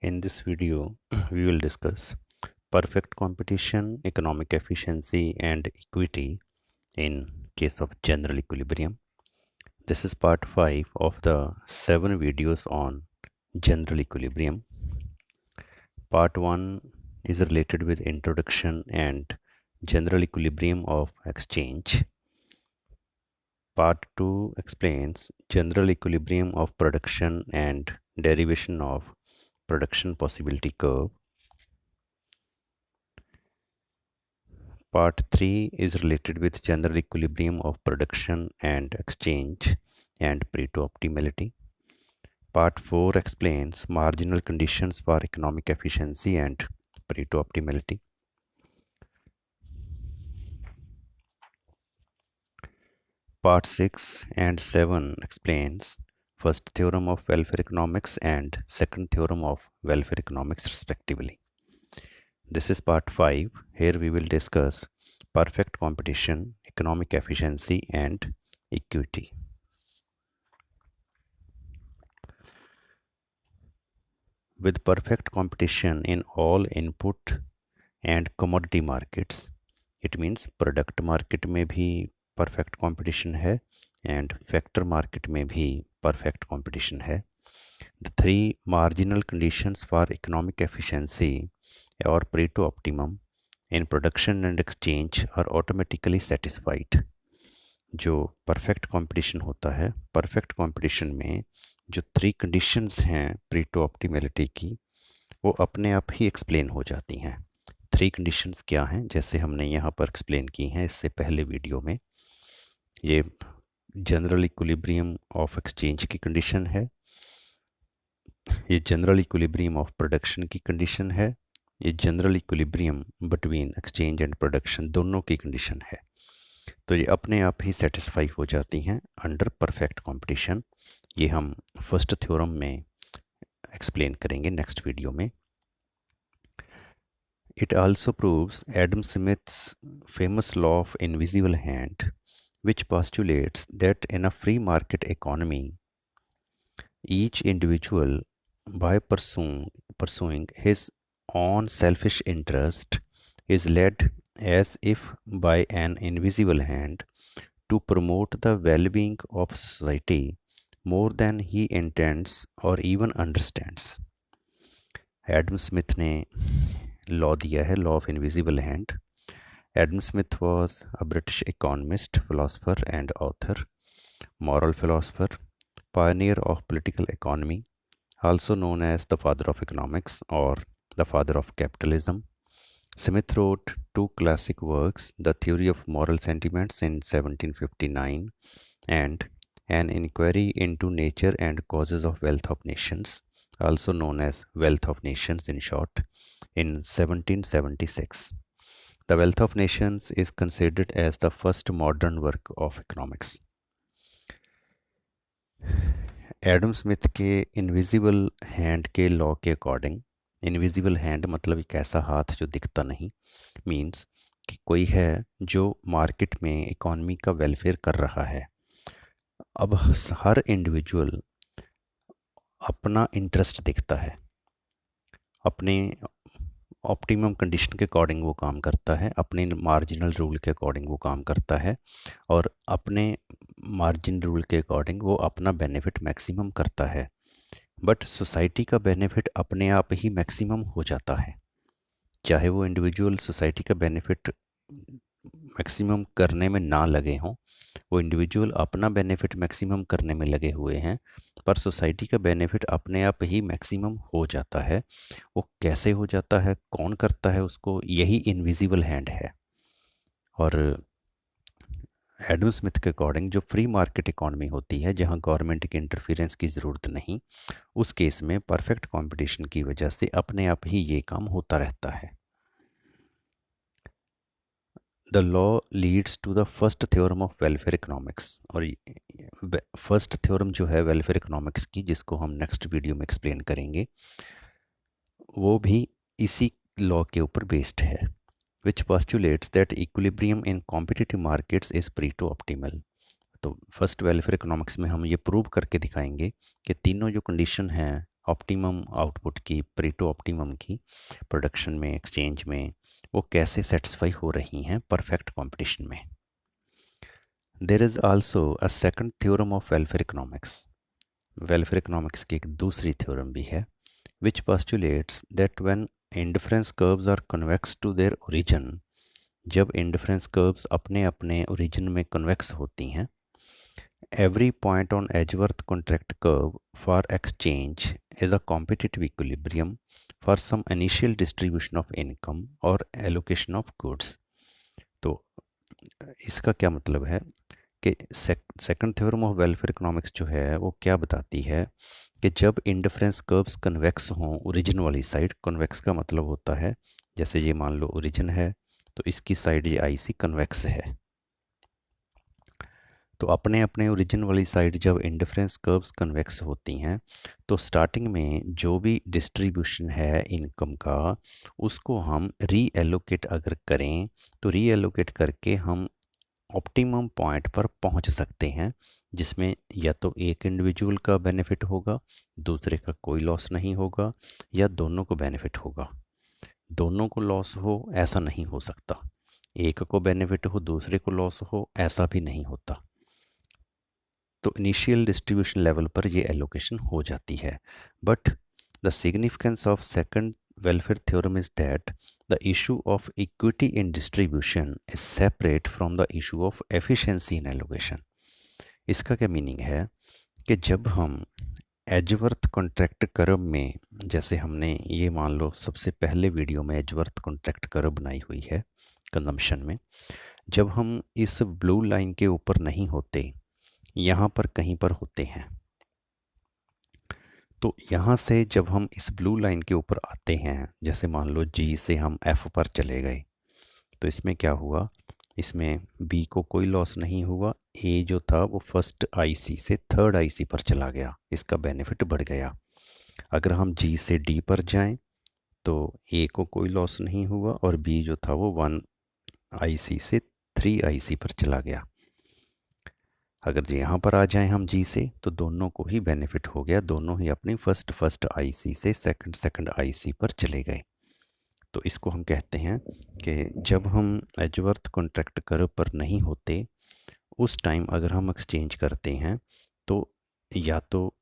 In this video, we will discuss perfect competition, economic efficiency, and equity in case of general equilibrium. This is part 5 of the 7 videos on general equilibrium. Part 1 is related with introduction and general equilibrium of exchange. Part 2 explains general equilibrium of production and derivation of production possibility curve. Part 3 is related with general equilibrium of production and exchange and Pareto optimality. Part 4 explains marginal conditions for economic efficiency and Pareto optimality. Part 6 and 7 explains first theorem of welfare economics and second theorem of welfare economics respectively. This is part 5. Here we will discuss perfect competition, economic efficiency and equity. With perfect competition in all input and commodity markets, it means product market में भी perfect competition है and factor market में भी perfect competition है. The three marginal conditions for economic efficiency और Pareto optimum in production and exchange are automatically satisfied. जो perfect competition होता है, परफेक्ट कंपटीशन में जो 3 कंडीशंस हैं Pareto ऑप्टिमैलिटी की, वो अपने आप ही एक्सप्लेन हो जाती हैं. 3 कंडीशंस क्या हैं, जैसे हमने यहाँ पर एक्सप्लेन की हैं इससे पहले वीडियो में. ये जनरल इक्विलिब्रियम ऑफ एक्सचेंज की कंडीशन है, ये जनरल इक्विलिब्रियम ऑफ प्रोडक्शन की कंडीशन है, ये general equilibrium between exchange and production दोनों की कंडीशन है. तो ये अपने आप ही सेटिस्फाई हो जाती हैं अंडर परफेक्ट कंपटीशन. ये हम फर्स्ट थ्योरम में एक्सप्लेन करेंगे नेक्स्ट वीडियो में. It also proves Adam Smith's famous law of invisible hand, which postulates that in a free market economy, each individual, by pursuing his own selfish interest, is led as if by an invisible hand to promote the well-being of society more than he intends or even understands. Adam Smith ने law दिया है, law of invisible hand. Adam Smith was a British economist, philosopher and author, moral philosopher, pioneer of political economy, also known as the father of economics or the father of capitalism. Smith wrote 2 classic works, The Theory of Moral Sentiments in 1759 and An Inquiry into Nature and Causes of Wealth of Nations, also known as Wealth of Nations in short, in 1776. The Wealth of Nations is considered as the first modern work of economics. Adam Smith के invisible hand के law के according, invisible hand मतलब एक ऐसा हाथ जो दिखता नहीं, मीन्स कि कोई है जो मार्केट में इकॉनमी का वेलफेयर कर रहा है. अब हर इंडिविजुअल अपना इंटरेस्ट दिखता है, अपने ऑप्टिमम कंडीशन के अकॉर्डिंग वो काम करता है, अपने मार्जिनल रूल के अकॉर्डिंग वो काम करता है और अपने मार्जिन रूल के अकॉर्डिंग वो अपना बेनिफिट मैक्सिमम करता है. बट सोसाइटी का बेनिफिट अपने आप ही मैक्सिमम हो जाता है, चाहे वो इंडिविजुअल सोसाइटी का बेनिफिट मैक्सिमम करने में ना लगे हों. वो इंडिविजुअल अपना बेनिफिट मैक्सिमम करने में लगे हुए हैं, पर सोसाइटी का बेनिफिट अपने आप ही मैक्सिमम हो जाता है. वो कैसे हो जाता है, कौन करता है उसको, यही इनविजिबल हैंड है. और एडम स्मिथ के अकॉर्डिंग जो फ्री मार्केट इकॉनमी होती है, जहां गवर्नमेंट के इंटरफेरेंस की ज़रूरत नहीं, उस केस में परफेक्ट कंपटीशन की वजह से अपने आप ही ये काम होता रहता है. The law leads to the first theorem of welfare economics. और फर्स्ट थ्योरम जो है वेलफेयर इकोनॉमिक्स की, जिसको हम नेक्स्ट वीडियो में एक्सप्लेन करेंगे, वो भी इसी लॉ के ऊपर बेस्ड है, विच postulates that equilibrium in competitive markets is Pareto optimal. तो फर्स्ट वेलफेयर इकोनॉमिक्स में हम ये प्रूव करके दिखाएंगे कि तीनों जो कंडीशन हैं ऑप्टिमम आउटपुट की, परेटो ऑप्टिमम की प्रोडक्शन में, एक्सचेंज में, वो कैसे सेटिस्फाई हो रही हैं परफेक्ट कंपटीशन में। There is also a second theorem of welfare economics. Welfare economics की एक दूसरी थ्योरम भी है, which postulates that when indifference curves are convex to their origin, जब इंडिफरेंस कर्व्स अपने अपने ओरिजिन में कन्वेक्स होती हैं, every point on Edgeworth contract curve for exchange is a competitive equilibrium for some initial distribution of income or allocation of goods। तो इसका क्या मतलब है कि second theorem of welfare economics जो है वो क्या बताती है कि जब इंडिफरेंस कर्व्स कन्वेक्स हों ओरिजिन वाली साइड, कन्वेक्स का मतलब होता है जैसे ये मान लो ओरिजिन है तो इसकी साइड ये आई सी कन्वेक्स है, तो अपने अपने ओरिजिन वाली साइड जब इंडिफरेंस कर्व्स कन्वेक्स होती हैं तो स्टार्टिंग में जो भी डिस्ट्रीब्यूशन है इनकम का उसको हम रीएलोकेट अगर करें तो रीएलोकेट करके हम ऑप्टिमम पॉइंट पर पहुंच सकते हैं, जिसमें या तो एक इंडिविजुअल का बेनिफिट होगा, दूसरे का कोई लॉस नहीं होगा, या दोनों को बेनिफिट होगा। दोनों को लॉस हो ऐसा नहीं हो सकता, एक को बेनिफिट हो दूसरे को लॉस हो ऐसा भी नहीं होता। तो इनिशियल डिस्ट्रीब्यूशन लेवल पर ये एलोकेशन हो जाती है। But the significance of second welfare theorem is that the issue of equity in distribution is separate from the issue of efficiency in allocation। इसका क्या मीनिंग है कि जब हम एजवर्थ कॉन्ट्रैक्ट कर्व में, जैसे हमने ये मान लो सबसे पहले वीडियो में एजवर्थ कॉन्ट्रैक्ट कर्व बनाई हुई है कंजम्पशन में, जब हम इस ब्लू लाइन के ऊपर नहीं होते, यहाँ पर कहीं पर होते हैं, तो यहाँ से जब हम इस ब्लू लाइन के ऊपर आते हैं, जैसे मान लो जी से हम एफ पर चले गए, तो इसमें क्या हुआ, इसमें बी को कोई लॉस नहीं हुआ, ए जो था वो फर्स्ट आईसी से थर्ड आईसी पर चला गया, इसका बेनिफिट बढ़ गया। अगर हम जी से डी पर जाएं तो ए को कोई लॉस नहीं हुआ और बी जो था वो वन आईसी से थ्री आईसी पर चला गया। अगर यहाँ पर आ जाएं हम जी से तो दोनों को ही बेनिफिट हो गया, दोनों ही अपनी फर्स्ट आईसी से सेकंड आईसी पर चले गए। तो इसको हम कहते हैं कि जब हम एजवर्थ कॉन्ट्रैक्ट कर्व पर नहीं होते उस टाइम अगर हम एक्सचेंज करते हैं तो या तो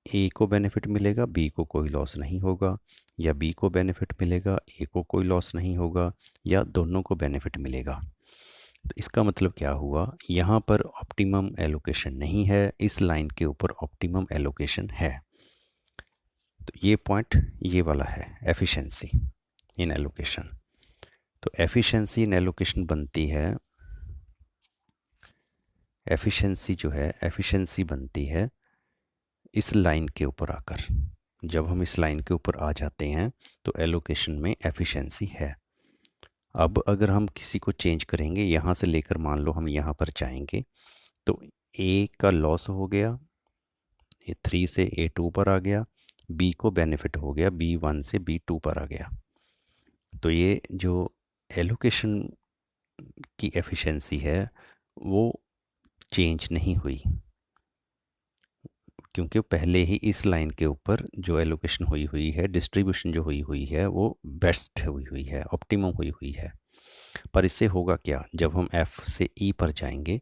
ए को बेनिफिट मिलेगा, बी को कोई लॉस नहीं होगा, या बी को बेनिफिट मिलेगा, ए को कोई लॉस नहीं होगा, या दोनों को बेनिफिट मिलेगा। तो इसका मतलब क्या हुआ, यहाँ पर ऑप्टिमम एलोकेशन नहीं है, इस लाइन के ऊपर ऑप्टिमम एलोकेशन है। तो ये पॉइंट ये वाला है एफिशिएंसी इन एलोकेशन। तो एफिशिएंसी इन एलोकेशन बनती है, एफिशिएंसी जो है एफिशिएंसी बनती है इस लाइन के ऊपर आकर। जब हम इस लाइन के ऊपर आ जाते हैं तो एलोकेशन में एफिशिएंसी है। अब अगर हम किसी को चेंज करेंगे, यहाँ से लेकर मान लो हम यहाँ पर जाएंगे तो ए का लॉस हो गया, ए 3 से ए 2 पर आ गया, बी को बेनिफिट हो गया, बी 1 से बी 2 पर आ गया। तो ये जो एलोकेशन की एफिशिएंसी है वो चेंज नहीं हुई, क्योंकि पहले ही इस लाइन के ऊपर जो एलोकेशन हुई हुई है, डिस्ट्रीब्यूशन जो हुई हुई है वो बेस्ट हुई हुई है, ऑप्टिमम हुई हुई है। पर इससे होगा क्या, जब हम एफ से ई पर जाएंगे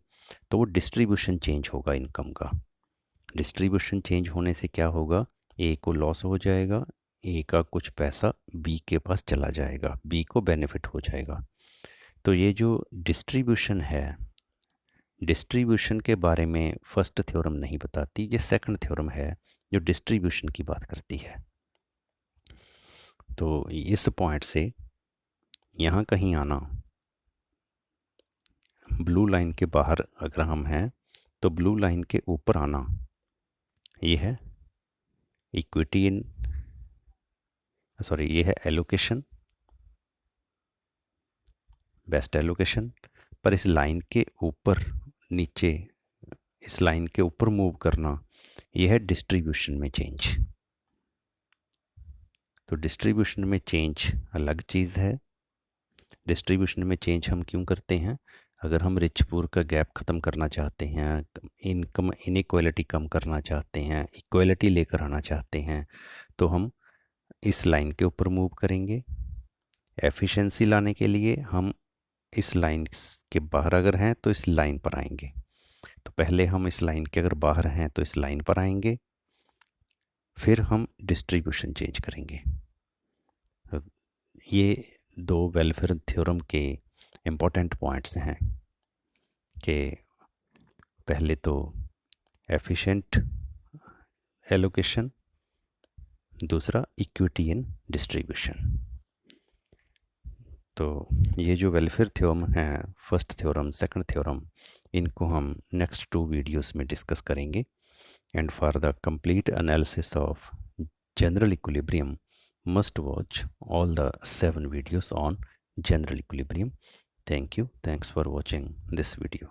तो वो डिस्ट्रीब्यूशन चेंज होगा इनकम का। डिस्ट्रीब्यूशन चेंज होने से क्या होगा, ए को लॉस हो जाएगा, ए का कुछ पैसा बी के पास चला जाएगा, बी को बेनिफिट हो जाएगा। तो ये जो डिस्ट्रीब्यूशन है, डिस्ट्रीब्यूशन के बारे में फर्स्ट थ्योरम नहीं बताती, ये सेकंड थ्योरम है जो डिस्ट्रीब्यूशन की बात करती है। तो इस पॉइंट से यहाँ कहीं आना, ब्लू लाइन के बाहर अगर हम हैं तो ब्लू लाइन के ऊपर आना, ये है इक्विटी इन ये है एलोकेशन, बेस्ट एलोकेशन। पर इस लाइन के ऊपर नीचे, इस लाइन के ऊपर मूव करना, यह है डिस्ट्रीब्यूशन में चेंज। तो डिस्ट्रीब्यूशन में चेंज अलग चीज़ है। डिस्ट्रीब्यूशन में चेंज हम क्यों करते हैं, अगर हम रिच पुअर का गैप ख़त्म करना चाहते हैं, इनकम इनइक्वालिटी कम करना चाहते हैं, इक्वालिटी लेकर आना चाहते हैं, तो हम इस लाइन के ऊपर मूव करेंगे। एफिशिएंसी लाने के लिए हम इस लाइन के बाहर अगर हैं तो इस लाइन पर आएंगे। तो पहले हम इस लाइन के अगर बाहर हैं तो इस लाइन पर आएंगे, फिर हम डिस्ट्रीब्यूशन चेंज करेंगे। ये दो वेलफेयर थ्योरम के इम्पोर्टेंट पॉइंट्स हैं कि पहले तो एफिशिएंट एलोकेशन, दूसरा इक्विटी इन डिस्ट्रीब्यूशन। तो ये जो वेलफेयर थ्योरम है, फर्स्ट थ्योरम, सेकंड थ्योरम, इनको हम नेक्स्ट 2 वीडियोस में डिस्कस करेंगे। And for the complete analysis of general equilibrium, must watch all the 7 videos on general equilibrium. Thank you. Thanks for watching this video.